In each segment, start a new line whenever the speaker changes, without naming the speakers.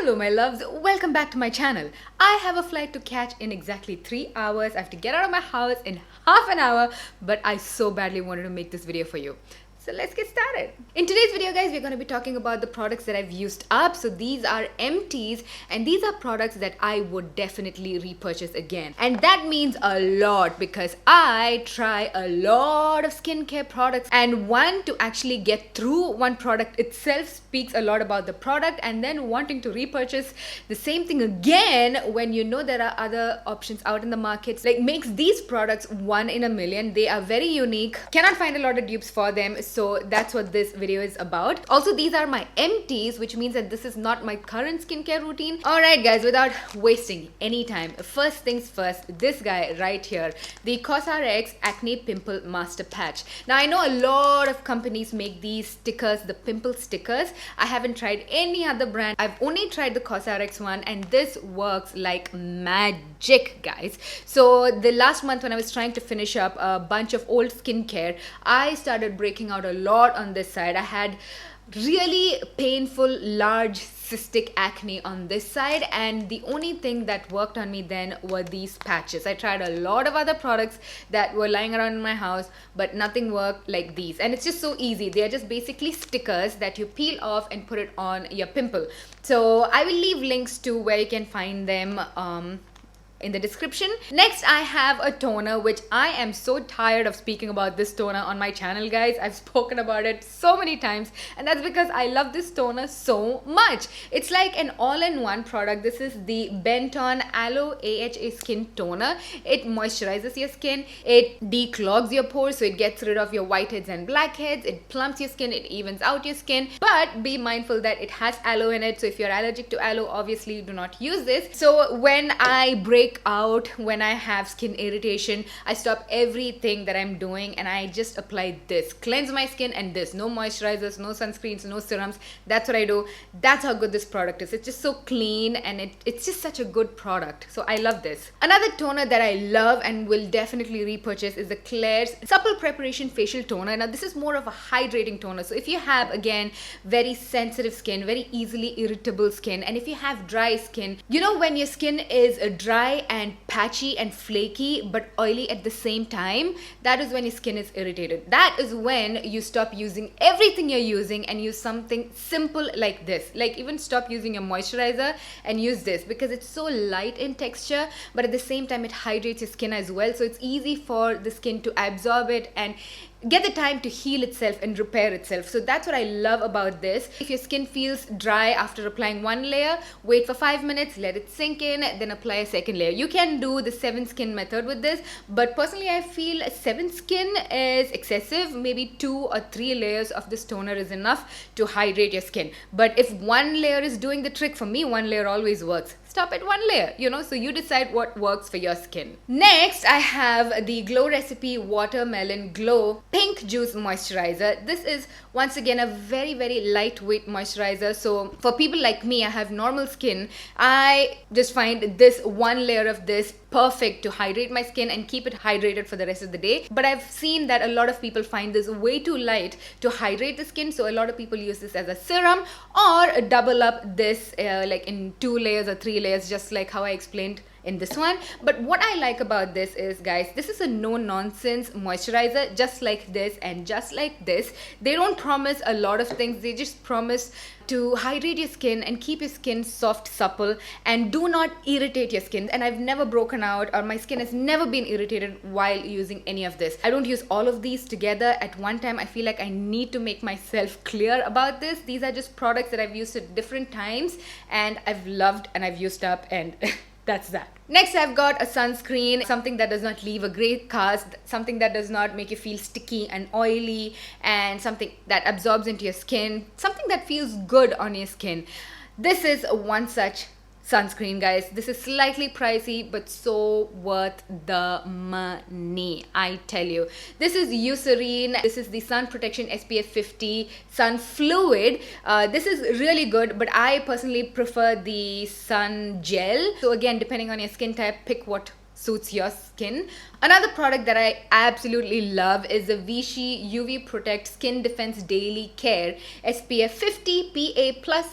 Hello my loves, welcome back to my channel. I have a flight to catch in exactly 3 hours. I have to get out of my house in half an hour, but I so badly wanted to make this video for you. So let's get started. In today's video guys, we're going to be talking about the products that I've used up. So these are Empties and these are products that I would definitely repurchase again. And that means a lot because I try a lot of skincare products, and to actually get through one product itself speaks a lot about the product, and then wanting to repurchase the same thing again when you know there are other options out in the market makes these products one in a million. They are very unique. Cannot find a lot of dupes for them. So that's what this video is about. Also, these are my empties, which means that this is not my current skincare routine. Alright guys, without wasting any time, first things first, this guy right here, the COSRX Acne Pimple Master Patch. Now I know a lot of companies make these stickers, the pimple stickers. I haven't tried any other brand. I've only tried the COSRX one, and this works like magic guys. So the last month when I was trying to finish up a bunch of old skincare, I started breaking out a lot on this side. I had really painful large cystic acne on this side, and the only thing that worked on me then were these patches. I tried a lot of other products that were lying around in my house, but nothing worked like these. And it's just so easy. They are just basically stickers that you peel off and put it on your pimple. So I will leave links to where you can find them in the description. Next, I have a toner, which I am so tired of speaking about this toner on my channel guys. I've spoken about it so many times, and that's because I love this toner so much. It's like an all-in-one product. This is the Benton Aloe AHA Skin Toner. It moisturizes your skin, it declogs your pores, so it gets rid of your whiteheads and blackheads, it plumps your skin, it evens out your skin, but be mindful that it has aloe in it, so if you're allergic to aloe, obviously do not use this. So when I break out, when I have skin irritation, I stop everything that I'm doing and I just apply this, cleanse my skin, and this, no moisturizers, no sunscreens, no serums. That's what I do. That's how good this product is. It's just so clean, and it's just such a good product. So I love this. Another toner that I love and will definitely repurchase is the Klairs Supple Preparation Facial Toner. Now this is more of a hydrating toner, so if you have, again, very sensitive skin, very easily irritable skin, and if you have dry skin, you know when your skin is dry and patchy and flaky but oily at the same time, that is when your skin is irritated. That is when you stop using everything you're using and use something simple like this. Like even stop using your moisturizer and use this, because it's so light in texture, but at the same time it hydrates your skin as well, so it's easy for the skin to absorb it and get the time to heal itself and repair itself. So that's what I love about this. If your skin feels dry after applying one layer, wait for 5 minutes, let it sink in, then apply a second layer. You can do the 7 skin method with this, but personally I feel 7 skin is excessive. Maybe 2 or 3 layers of this toner is enough to hydrate your skin. But if one layer is doing the trick, for me one layer always works. Stop at one layer, you know, so you decide what works for your skin. Next, I have the Glow Recipe Watermelon Glow Pink Juice Moisturizer. This is once again a very, very lightweight moisturizer. So for people like me, I have normal skin. I just find this one layer of this perfect to hydrate my skin and keep it hydrated for the rest of the day. But I've seen that a lot of people find this way too light to hydrate the skin, so a lot of people use this as a serum or double up this like in 2 layers or 3 layers, just like how I explained in this one. But what I like about this is, guys, this is a no-nonsense moisturizer, just like this and just like this. They don't promise a lot of things. They just promise to hydrate your skin and keep your skin soft, supple, and do not irritate your skin. And I've never broken out, or my skin has never been irritated while using any of this. I don't use all of these together at one time. I feel like I need to make myself clear about this. These are just products that I've used at different times and I've loved and I've used up, and that's that. Next, I've got a sunscreen, something that does not leave a great cast, something that does not make you feel sticky and oily, and something that absorbs into your skin, something that feels good on your skin. This is one such sunscreen, guys. This is slightly pricey but so worth the money, I tell you. This is Eucerin. This is the sun protection SPF 50 sun fluid. This is really good, but I personally prefer the sun gel. So again, depending on your skin type, pick what suits your skin. Another product that I absolutely love is the Vichy UV Protect Skin Defense Daily Care SPF 50 PA++++,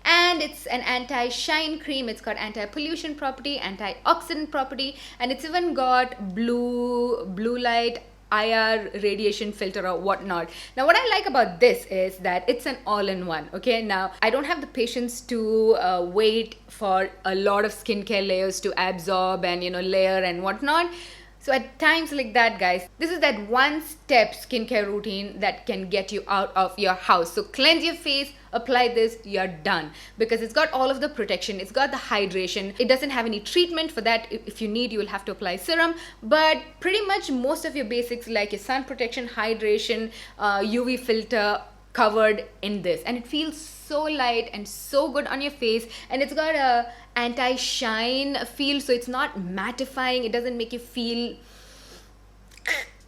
and it's an anti-shine cream. It's got anti-pollution property, antioxidant property, and it's even got blue light IR radiation filter or whatnot. Now what I like about this is that it's an all-in-one. Okay, now I don't have the patience to wait for a lot of skincare layers to absorb and layer and whatnot. So at times like that, guys, this is that one-step skincare routine that can get you out of your house. So cleanse your face, apply this, you're done, because it's got all of the protection, it's got the hydration. It doesn't have any treatment for that. If you need, you will have to apply serum, but pretty much most of your basics like your sun protection, hydration, UV filter covered in this, and it feels so light and so good on your face, and it's got a anti-shine feel, so it's not mattifying, it doesn't make you feel.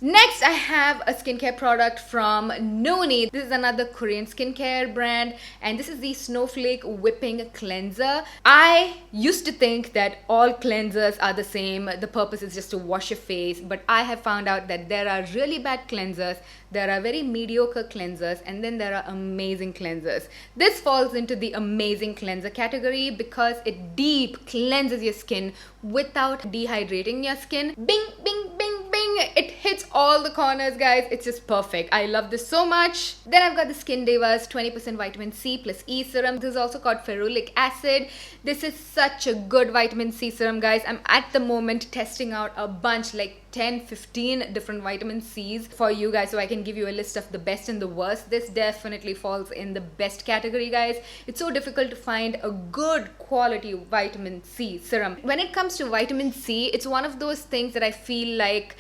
Next, I have a skincare product from Nooni. This is another Korean skincare brand, and this is the Snowflake Whipping Cleanser. I used to think that all cleansers are the same. The purpose is just to wash your face, but I have found out that there are really bad cleansers, there are very mediocre cleansers, and then there are amazing cleansers. This falls into the amazing cleanser category because it deep cleanses your skin without dehydrating your skin. Bing, bing, bing, bing. It hits all the corners, guys. It's just perfect. I love this so much. Then I've got the SkinDeva's 20% vitamin C plus E serum. This is also called Ferulic acid. This is such a good vitamin C serum, guys. I'm at the moment testing out a bunch, like 10-15 different vitamin C's for you guys, so I can give you a list of the best and the worst. This definitely falls in the best category, guys. It's so difficult to find a good quality vitamin C serum. When it comes to vitamin C, it's one of those things that I feel like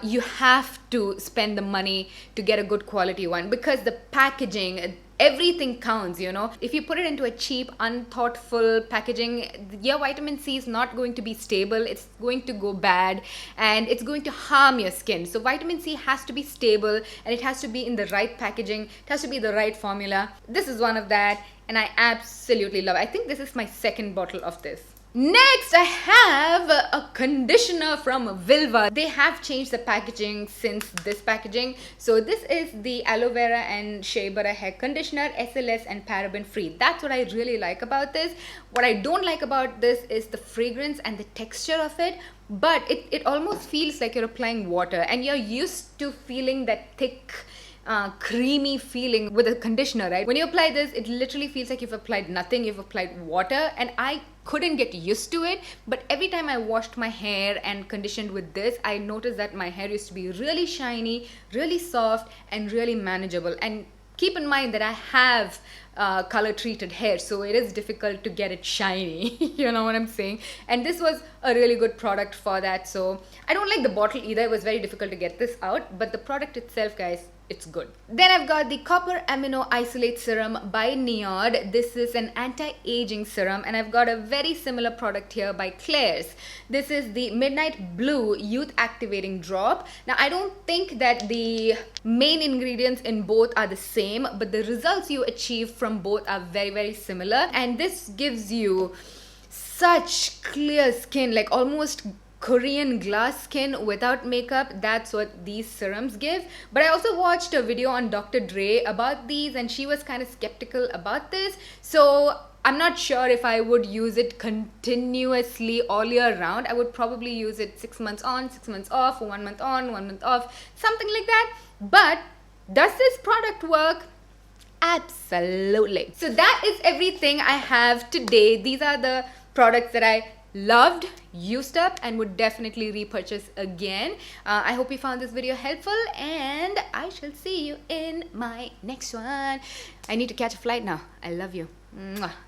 you have to spend the money to get a good quality one, because the packaging, everything counts. If you put it into a cheap, unthoughtful packaging, your vitamin C is not going to be stable. It's going to go bad and it's going to harm your skin. So vitamin C has to be stable, and it has to be in the right packaging. It has to be the right formula. This is one of that, and I absolutely love it. I think this is my second bottle of this. Next, I have a conditioner from Vilvah. They have changed the packaging since this packaging. So this is the Aloe Vera and Shea Butter hair conditioner, SLS and paraben free. That's what I really like about this. What I don't like about this is the fragrance and the texture of it. But it almost feels like you're applying water, and you're used to feeling that thick, creamy feeling with a conditioner, right? When you apply this, it literally feels like you've applied nothing. You've applied water, and I couldn't get used to it. But every time I washed my hair and conditioned with this, I noticed that my hair used to be really shiny, really soft, and really manageable. And keep in mind that I have color treated hair, so it is difficult to get it shiny. You know what I'm saying? And this was a really good product for that. So I don't like the bottle either. It was very difficult to get this out, but the product itself, guys, it's good. Then I've got the Copper Amino Isolate Serum by NIOD. This is an anti-aging serum, and I've got a very similar product here by Klairs. This is the Midnight Blue Youth Activating Drop. Now, I don't think that the main ingredients in both are the same, but the results you achieve from both are very, very similar. And this gives you such clear skin, like almost Korean glass skin without makeup. That's what these serums give. But I also watched a video on Dr. Dre about these, and she was kind of skeptical about this. So I'm not sure if I would use it continuously all year round. I would probably use it 6 months on, 6 months off, 1 month on, 1 month off, something like that. But does this product work? Absolutely. So that is everything I have today. These are the products that I loved, used up, and would definitely repurchase again. I hope you found this video helpful, and I shall see you in my next one. I need to catch a flight now. I love you. Mwah.